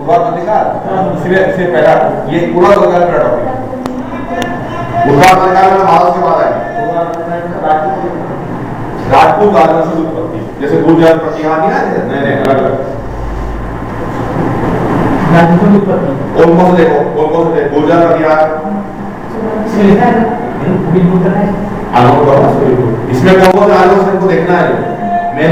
इससे पहला ये पूरा टॉपिक उत्पाद अधिकार में भारत के बाद आएंगे। राजपूत राजवंश की उत्पत्ति, जैसे गुर्जर प्रतिहार ना, नए नए अलग अलग राजपूत की उत्पत्ति। कौन कौन से देखो, कौन कौन से देखो, गुर्जर प्रतिहार इसमें कौन कौन से राजवंश को देखना है, मेन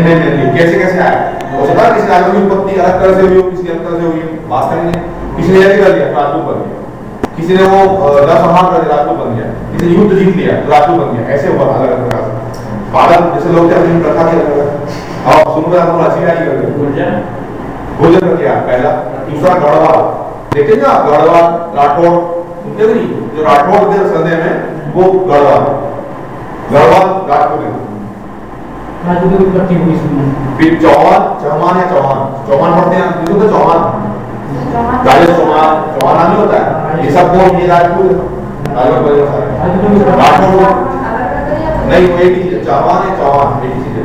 कैसे कैसे आया। हो सकता है किसी राजवंश की उत्पत्ति अलग तरह से हुई हो, किसी अलग तरह से हुई, बात करेंगे। किसी ने ऐसे कर दिया राजपूत बन गया, किसी ने वो नरसंहार कर दिया राजपूत बन गया, किसी ने युद्ध जीत लिया तो राजपूत बन गया, ऐसे हुआ अलग अलग प्रकार से। बादल जैसे लोग थे अपनी प्रथा के अलग और सुन रहे हम अच्छी आई करते गुर्जर का क्या पहला। दूसरा गढ़वाल, देखते ना गढ़वाल राठौड़, सुनते नहीं जो राठौड़ थे संदेह में वो गढ़वाल राजपूत राजपूत की उत्पत्ति हुई। फिर चौहान, चौहान या चौहान पढ़ते हैं तो चौहान राजेश चौहान नहीं होता है, ये सब कौन, ये राजपूत राठौड़ नहीं, कोई भी चौहान है, चौहान एक ही चीज है।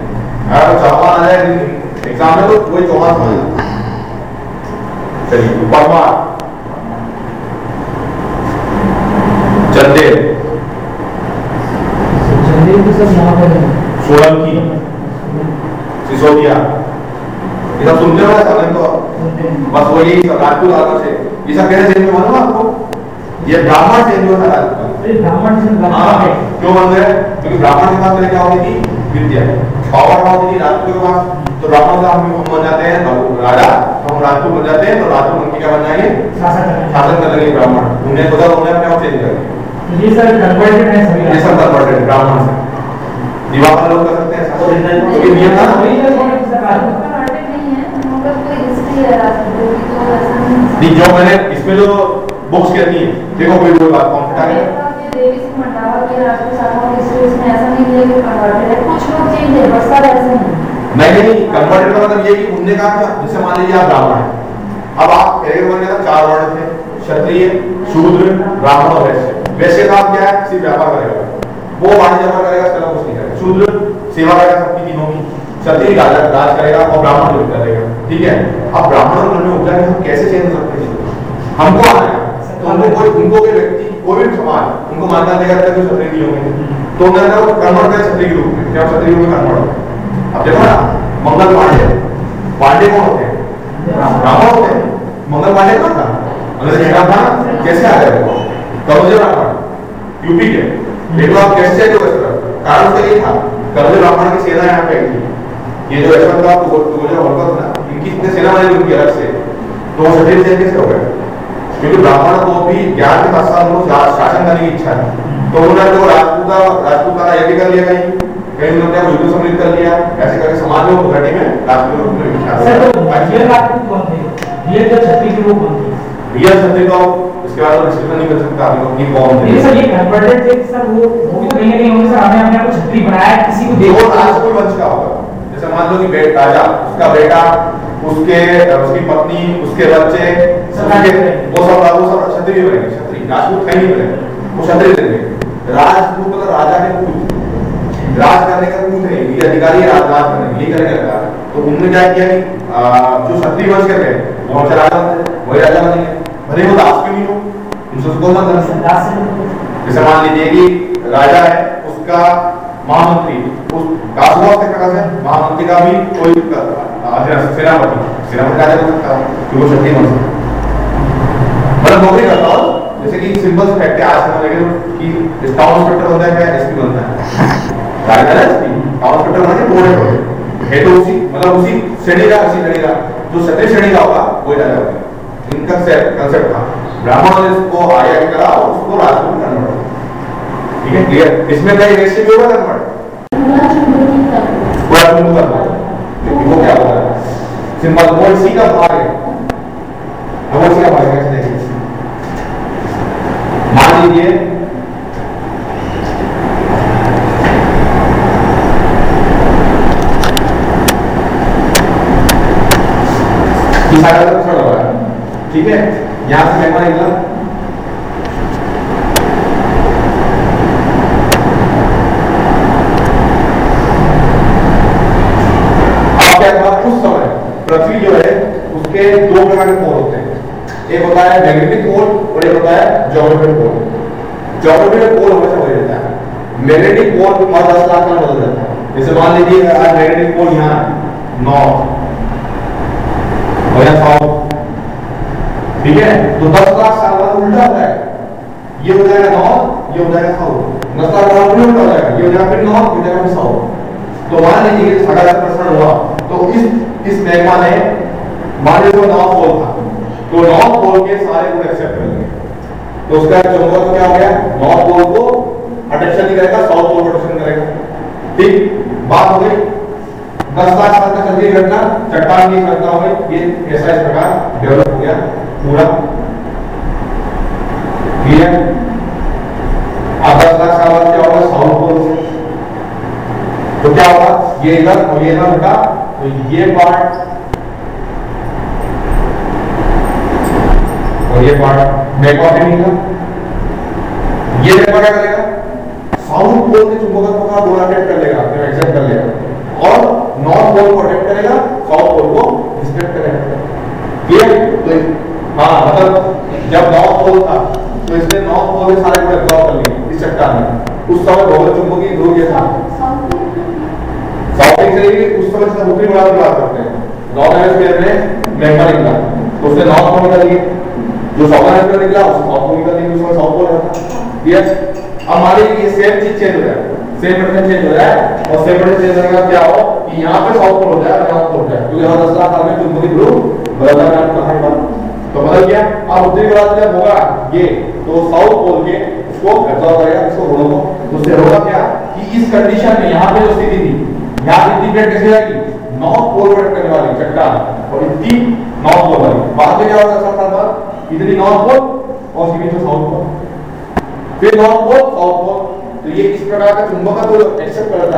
अगर चौहान आ जाए एग्जाम में तो कोई चौहान समझ। चलिए परमार, चंदेल तो सब यहाँ पर है, सोलंकी, सिसोदिया, ये सब सुनते हो ना सब तो बस वही राजपूत आदर से ये सब कहने चाहिए मालूम आपको। ये ब्राह्मण से जो था ब्राह्मण से क्यों बन गए, क्योंकि ब्राह्मण के पास क्या होती थी, विद्या पावर होती थी राजपूत के पास। तो ब्राह्मण से हम बन जाते हैं राजा, हम राजपूत बन जाते हैं तो राजपूत उनकी क्या बन जाएंगे, शासन कर लेंगे ब्राह्मण। उन्हें खुदा उन्हें अपने आप चेंज करेंगे। ये सब कन्वर्टेड है सभी, ये सब कन्वर्टेड ब्राह्मण से दिवाकर लोग कर सकते हैं क्योंकि नियम था नहीं जो मैंने इसमें जो बुक्स कहती है, देखो कोई कोई बात कॉम्प्यूटर है देवी सिंह मंडावा के राजपूत शाखाओं की हिस्ट्री इसमें ऐसा नहीं है कि कन्वर्टेड है, कुछ लोग चेंज है बस सब ऐसे नहीं कन्वर्टेड का मतलब ये कि उनने कहा कि जैसे मान लीजिए आप ब्राह्मण हैं, अब आप कैरेक्टर बन गया था, 4 वर्ण थे, क्षत्रिय, शूद्र, ब्राह्मण और वैश्य। वैश्य का क्या है, सिर्फ व्यापार करेगा, वो वाणिज्य व्यापार करेगा, इसके अलावा कुछ नहीं करेगा। शूद्र सेवा करेगा सबकी तीनों की, क्षत्रिय राज करेगा और ब्राह्मण युद्ध करेगा, ठीक है। अब ब्राह्मणों के मन में उपजा कि हम कैसे चेंज हो सकते हैं, हमको आना है तो उनको कोई व्यक्ति कोई भी समाज उनको मान्यता देगा कि क्षत्रिय नहीं होंगे, तो उन्होंने वो कन्वर्ट किया क्षत्रिय के रूप में, क्या क्षत्रिय में कन्वर्ट। अब देखो ना मंगल पांडे कौन होते हैं, ब्राह्मण होते हैं। मंगल पांडे कौन था, कैसे आ गए वो, कलौज ब्राह्मण यूपी के, देखो आप कैसे जो कारण उसका ये था, कलौज ब्राह्मण की सेना यहाँ पे थी। ये जो यशवंत था ना, इनकी इतने सेना वाले उनकी अलग से, तो वो क्षत्रिय सेना कैसे हो गए, क्योंकि ब्राह्मण को भी ज्ञान के साथ साथ उनको शासन करने की इच्छा है, तो उन्होंने तो राजपूताना यज्ञ कर लिया, कहीं उन्होंने युद्ध सम्मिलित कर लिया, ऐसे करके समाज में घटी में राजपूत में विख्यात। रियल क्षत्रिय तो इसके बाद डिस्कशन नहीं कर सकता आप लोग की कौन है। ये सर ये कन्वर्टेड थे सर, वो भी तो कहीं ना कहीं उन्होंने सर हमें अपने आप को क्षत्रिय बनाया, किसी को देखो राजपूत वंश का होगा। जैसे मान लो कि राजा, उसका बेटा, उसकी पत्नी, उसके बच्चे, वो सब क्षत्रिय बनेंगे, क्षत्रिय राजपूत कहीं नहीं बनेंगे, वो क्षत्रिय बनेंगे। राजपूत मतलब राजा के पूत, राज करने का पूत है, ये अधिकारी राज करने ये करेंगे लगा। तो उन्होंने क्या किया कि जो क्षत्रिय वंश के थे वो हमसे राजा थे, वही राजा बनेंगे, भले वो दास क्यों नहीं हो, उनसे उसको मत दास। जैसे मान लीजिए कि राजा है, उसका महामंत्री, उस दास हुआ उसके प्रकार से महामंत्री का भी कोई सेनापति राजा बन सकता है, वो क्षत्रिय वंश मतलब नौकरी करता हो। जैसे कि सिंपल फैक्ट है आज समझ लेंगे कि टाउन इंस्पेक्टर होता है क्या, एसपी बनता है, राजा है एसपी, टाउन इंस्पेक्टर बनने थोड़े है तो उसी मतलब उसी श्रेणी का जो क्षत्रिय श्रेणी का होगा वही राजा होगा। इनका कंसेप्ट था, ब्राह्मणों ने इसको आया करा और उसको राजपूत कन्वर्ट, ठीक है क्लियर। इसमें कई वैश्य भी होगा कन्वर्ट, वो क्या होगा सिंपल वो इसी का भाग है, वो इसी का भाग है। मान लीजिए ठीक है, यहां से मेहमान निकला, अब क्या हुआ उस समय पृथ्वी जो है उसके 2 प्रकार के कोण होते हैं, एक होता है मैग्नेटिक पोल और एक होता है ज्योमेट्रिक पोल। ज्योमेट्रिक पोल हमेशा वही रहता है, मैग्नेटिक पोल हर 10 लाख साल बदल जाता है। जैसे मान लीजिए आज मैग्नेटिक पोल यहाँ नॉर्थ और यहाँ साउथ, ठीक है, तो 10 लाख साल बाद उल्टा हो जाएगा, ये हो जाएगा नॉर्थ, ये हो जाएगा साउथ। 10 लाख बाद फिर उल्टा हो जाएगा, ये हो जाएगा फिर नॉर्थ, ये हो जाएगा फिर साउथ। तो मान लीजिए अगर प्रश्न हुआ तो इस मैग्मा ने मान लीजिए नॉर्थ पोल था, तो नॉर्थ पोल के सारे गुण एक्सेप्ट कर लेंगे, तो उसका चुंबकत्व क्या हो गया, नॉर्थ पोल को अट्रैक्शन नहीं करेगा, साउथ पोल को अट्रैक्शन करेगा। ठीक बात हो गई। 10 लाख साल तक चलती घटना, चट्टान की घटना हो गई, ये ऐसा इस प्रकार डेवलप हो गया पूरा, ठीक है। अब 10 लाख साल बाद क्या होगा, साउथ पोल से तो क्या होगा, ये इधर और ये इधर हटा, तो ये पार्ट और ये पार्ट मैग्मा से निकला। ये मैग्मा क्या करेगा, साउथ पोल के चुंबकत्व का गुण अट्रैक्ट कर लेगा, एक्सेप्ट कर लेगा, और नॉर्थ पोल को अट्रैक्ट करेगा, साउथ पोल को रिस्पेक्ट करेगा। क्लियर? तो हाँ, मतलब जब नॉर्थ पोल था तो इसने नॉर्थ पोल के सारे गुण एब्जॉर्ब कर लिए इस चट्टान में। उस समय भौगोलिक चुंबकीय ध्रुव ये था, साउथ से उस समय से उत्तरी गोलार्ध की बात करते हैं, नॉर्थ हेमिस्फीयर में मैग्मा निकला तो उसने नॉर्थ पोल निकाल दिया, जो साउथ हेमिस्फीयर निकला उसने साउथ पोल निकाल दिया, उसमें साउथ पोल था। ठीक है, अब मान लीजिए ये सेम चीज चेंज हो जाए, सेम पैटर्न चेंज हो जाए, और सेम पैटर्न चेंज होने का क्या हो कि यहाँ पे साउथ पोल हो जाए और यहाँ पोल हो जाए, क्योंकि यहाँ 10 लाख साल में चुंबकीय ध्रुव बदल जाएगा, तो बदल गया। अब उत्तरी गोलार्ध जब होगा ये, तो साउथ पोल के उसको एब्जॉर्ब करेगा, इसको गुणों को, तो उससे होगा क्या कि इस कंडीशन में यहाँ पे जो स्थिति थी, यहाँ इतनी प्लेट कैसे जाएगी, नॉर्थ पोल पर करने वाली चट्टान और इतनी नॉर्थ पोल वाली, बाद में क्या होगा 10 साल बाद, इतनी नॉर्थ पोल और सीधी तो साउथ पोल, फिर नॉर्थ पोल साउथ पोल। तो ये इस प्रकार का चुंबकत्व एक्सेप्ट करता है।